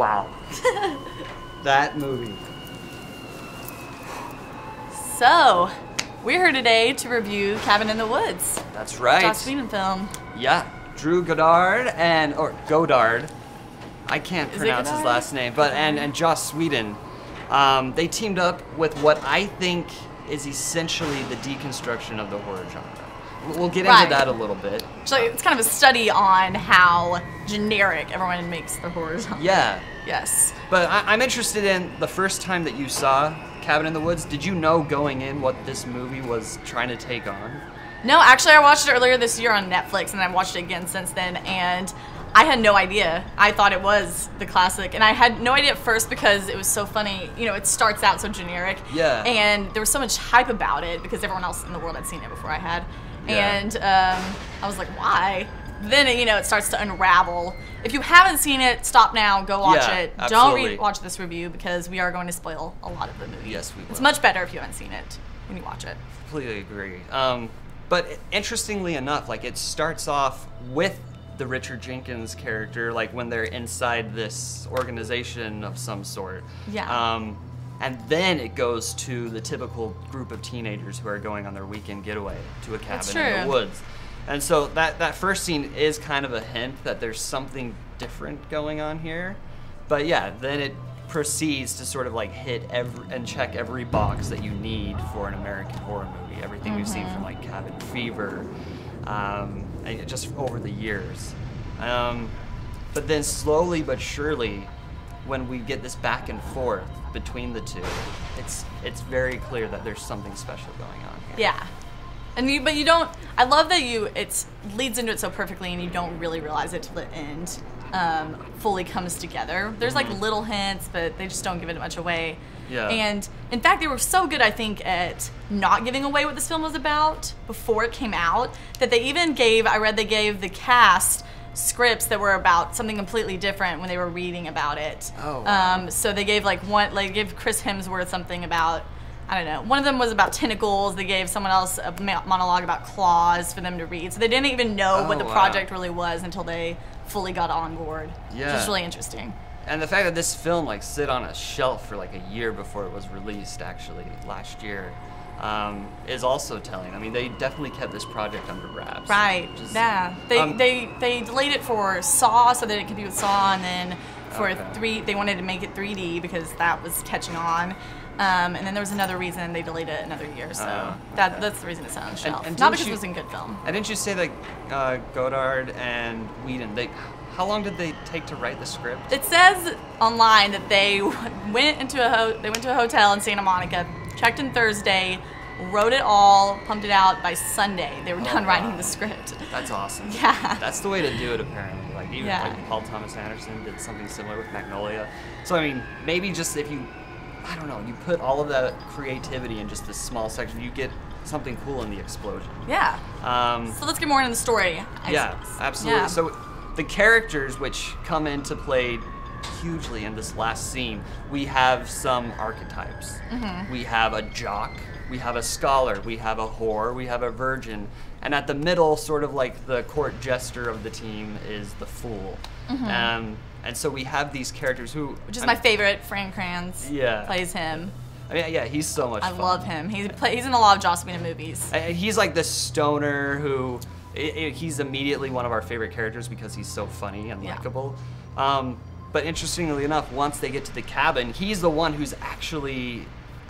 Wow. That movie. So, we're here today to review Cabin in the Woods. That's right. Joss Whedon film. Yeah. Drew Goddard Goddard. I can't pronounce his last name, but and Joss Whedon. They teamed up with what I think is essentially the deconstruction of the horror genre. We'll get into that a little bit. So it's kind of a study on how generic everyone makes the horror genre. Yeah. Yes. But I'm interested in the first time that you saw Cabin in the Woods. Did you know going in what this movie was trying to take on? No, actually I watched it earlier this year on Netflix, and I've watched it again since then, and I had no idea. I thought it was the classic, and I had no idea at first because it was so funny. You know, it starts out so generic. Yeah. And there was so much hype about it because everyone else in the world had seen it before I had. Yeah. And I was like, why? Then, you know, it starts to unravel. If you haven't seen it, stop now, go watch it. Absolutely. Don't watch this review because we are going to spoil a lot of the movie. Yes, we will. It's much better if you haven't seen it when you watch it. Completely agree. But interestingly enough, like, it starts off with the Richard Jenkins character, like when they're inside this organization of some sort. Yeah. And then it goes to the typical group of teenagers who are going on their weekend getaway to a cabin in the woods. And so that first scene is kind of a hint that there's something different going on here. But yeah, then it proceeds to sort of like hit and check every box that you need for an American horror movie. Everything we've seen from like Cabin Fever, and just over the years. But then slowly but surely, when we get this back and forth between the two, it's very clear that there's something special going on here. Yeah. But you don't. I love that it leads into it so perfectly, and you don't really realize it till the end fully comes together. There's like little hints, but they just don't give it much away. Yeah. And in fact, they were so good, I think, at not giving away what this film was about before it came out that they even gave. I read they gave the cast scripts that were about something completely different when they were reading about it. Oh. Wow. So they gave they gave Chris Hemsworth something about, I don't know, one of them was about tentacles. They gave someone else a monologue about claws for them to read. So they didn't even know what the project really was until they fully got on board. Yeah. Which is really interesting. And the fact that this film like sit on a shelf for like a year before it was released, actually last year, is also telling. I mean, they definitely kept this project under wraps. Right. Yeah. They delayed it for Saw so that it could be with Saw, and then for they wanted to make it 3D because that was catching on. And then there was another reason they delayed it another year, so that's the reason it's on the shelf. And not because it was a good film. And didn't you say that Goddard and Whedon, how long did they take to write the script? It says online that they went into a hotel in Santa Monica, checked in Thursday, wrote it all, pumped it out by Sunday. They were done writing the script. That's awesome. Yeah. That's the way to do it, apparently. Like even like Paul Thomas Anderson did something similar with Magnolia. So I mean, maybe just if you, I don't know, you put all of that creativity in just this small section, you get something cool in the explosion. Yeah. So let's get more into the story. Yeah, absolutely. Yeah. So the characters which come into play hugely in this last scene, we have some archetypes. We have a jock, we have a scholar, we have a whore, we have a virgin, and at the middle, sort of like the court jester of the team, is the fool. And so we have these characters who... Which is my favorite. Fran Kranz plays him. I mean, yeah, he's so much fun. I love him. He's in a lot of Joss Whedon movies. He's like this stoner who... He's immediately one of our favorite characters because he's so funny and likable. But interestingly enough, once they get to the cabin, he's the one who's actually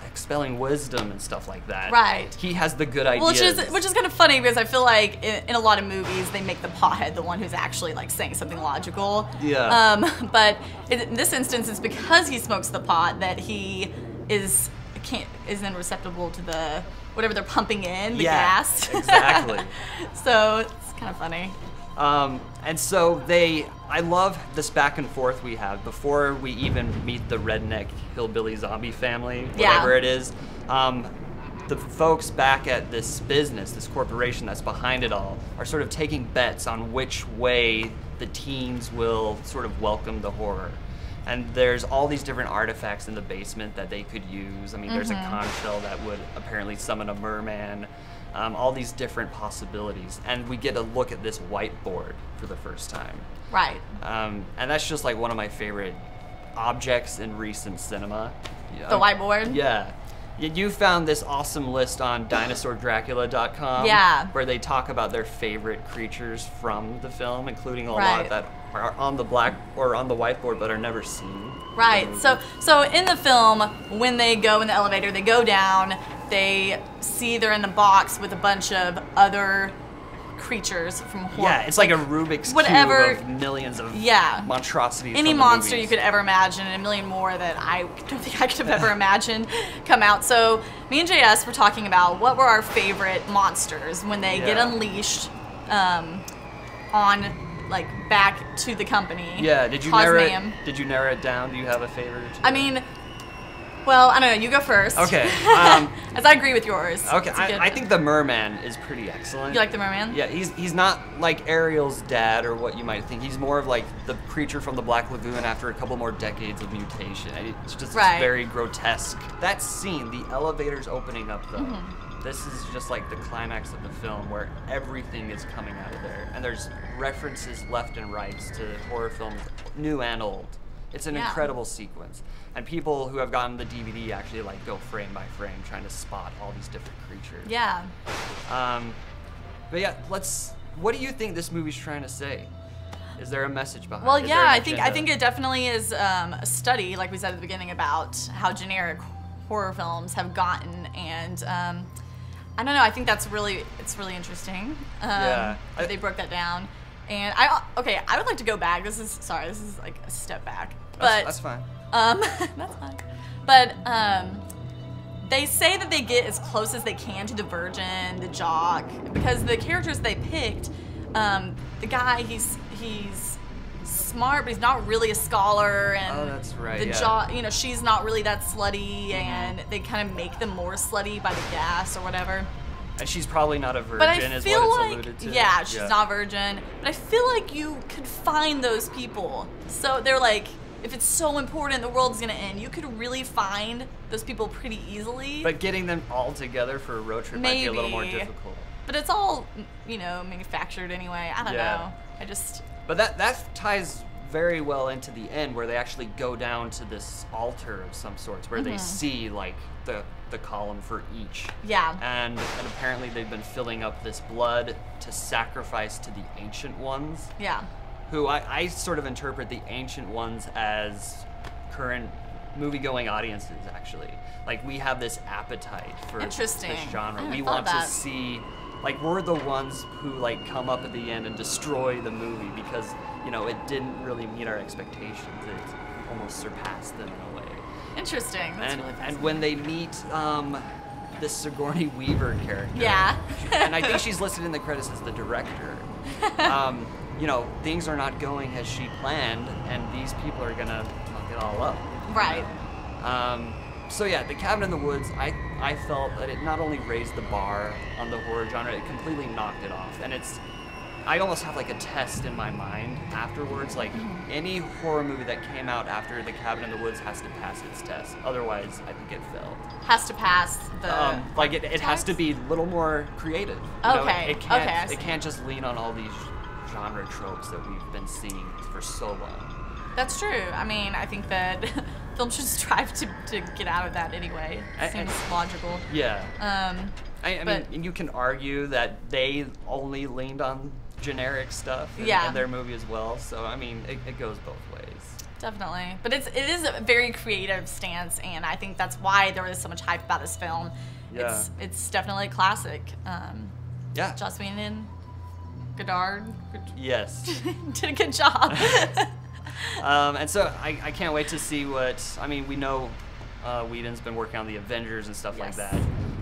expelling wisdom and stuff like that. Right. He has the good ideas. Which is kind of funny because I feel like in a lot of movies they make the pothead the one who's actually like saying something logical. Yeah. But in this instance, it's because he smokes the pot that he isn't receptible to the whatever they're pumping in, the gas. Exactly. So it's kind of funny. And so I love this back and forth we have before we even meet the redneck hillbilly zombie family, whatever it is. The folks back at this business, this corporation that's behind it all, are sort of taking bets on which way the teens will sort of welcome the horror. And there's all these different artifacts in the basement that they could use. I mean, there's a conch shell that would apparently summon a merman. All these different possibilities. And we get a look at this whiteboard for the first time. Right. And that's just like one of my favorite objects in recent cinema. The whiteboard? Yeah. You found this awesome list on dinosaurdracula.com. Yeah. Where they talk about their favorite creatures from the film, including a lot that are on the whiteboard but are never seen. Right. So in the film, when they go in the elevator, they go down, they see they're in the box with a bunch of other creators from horror. Yeah, it's like a Rubik's Cube of millions of monstrosities. Any monster you could ever imagine, and a million more that I don't think I could have ever imagined come out. So me and JS were talking about what were our favorite monsters when they get unleashed on like back to the company. Yeah, did you narrow it down? Do you have a favorite? I mean, well, I don't know. You go first. Okay. As I agree with yours. Okay, I think the merman is pretty excellent. You like the merman? Yeah, he's not like Ariel's dad or what you might think. He's more of like the creature from the Black Lagoon after a couple more decades of mutation. It's just very grotesque. That scene, the elevators opening up though, this is just like the climax of the film where everything is coming out of there. And there's references left and right to horror films, new and old. It's an incredible sequence. And people who have gotten the DVD actually like go frame by frame trying to spot all these different creatures. Yeah. But yeah, what do you think this movie's trying to say? Is there a message behind it? Well, yeah, I think it definitely is a study, like we said at the beginning, about how generic horror films have gotten, and I don't know, I think it's really interesting. They broke that down. And I would like to go back. This is like a step back. But that's fine. That's fine. But they say that they get as close as they can to the Virgin, the Jock, because the characters they picked, the guy he's smart, but he's not really a scholar, and that's right. The Jock, she's not really that slutty, and they kind of make them more slutty by the gas or whatever. And she's probably not a virgin, is what it's alluded to. Yeah, she's not a virgin. But I feel like you could find those people. So they're like, if it's so important the world's gonna end, you could really find those people pretty easily. But getting them all together for a road trip might be a little more difficult. But it's all, manufactured anyway. I don't know. But that ties very well into the end, where they actually go down to this altar of some sorts, where they see like the column for each. Yeah. And apparently they've been filling up this blood to sacrifice to the Ancient Ones. Yeah. Who I sort of interpret the Ancient Ones as current movie-going audiences, actually. Like, we have this appetite for this genre. We want to see, like, we're the ones who, like, come up at the end and destroy the movie because, it didn't really meet our expectations. It almost surpassed them in a way. Interesting. That's really fascinating. And when they meet this Sigourney Weaver character, and I think she's listed in the credits as the director, things are not going as she planned, and these people are gonna fuck it all up. Right. So yeah, The Cabin in the Woods, I felt that it not only raised the bar on the horror genre, it completely knocked it off. And I almost have like a test in my mind afterwards, like any horror movie that came out after The Cabin in the Woods has to pass its test. Otherwise, I think it failed. Has to pass the... it has to be a little more creative. It can't just lean on all these genre tropes that we've been seeing for so long. That's true. I mean, I think that film should strive to get out of that anyway. It seems logical. Yeah. I mean, you can argue that they only leaned on generic stuff in their movie as well. So, I mean, it goes both ways. Definitely. But it is a very creative stance, and I think that's why there is so much hype about this film. Yeah. It's definitely a classic. Joss Whedon, Godard. Yes. Did a good job. And so I can't wait to see we know Whedon's been working on the Avengers and stuff like that.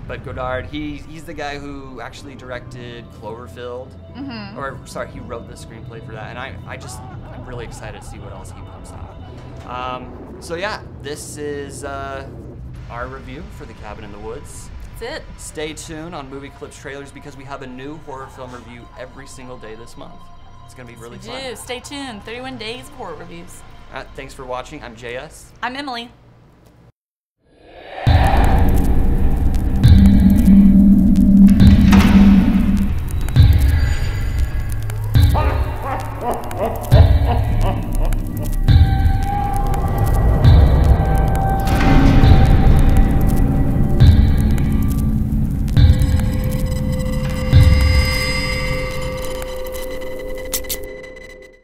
But Godard, he's the guy who actually directed Cloverfield. He wrote the screenplay for that. And I'm really excited to see what else he pumps out. So yeah, this is our review for The Cabin in the Woods. That's it. Stay tuned on Movieclips Trailers because we have a new horror film review every single day this month. It's going to be really fun. Stay tuned. 31 days of horror reviews. Thanks for watching. I'm JS. I'm Emily.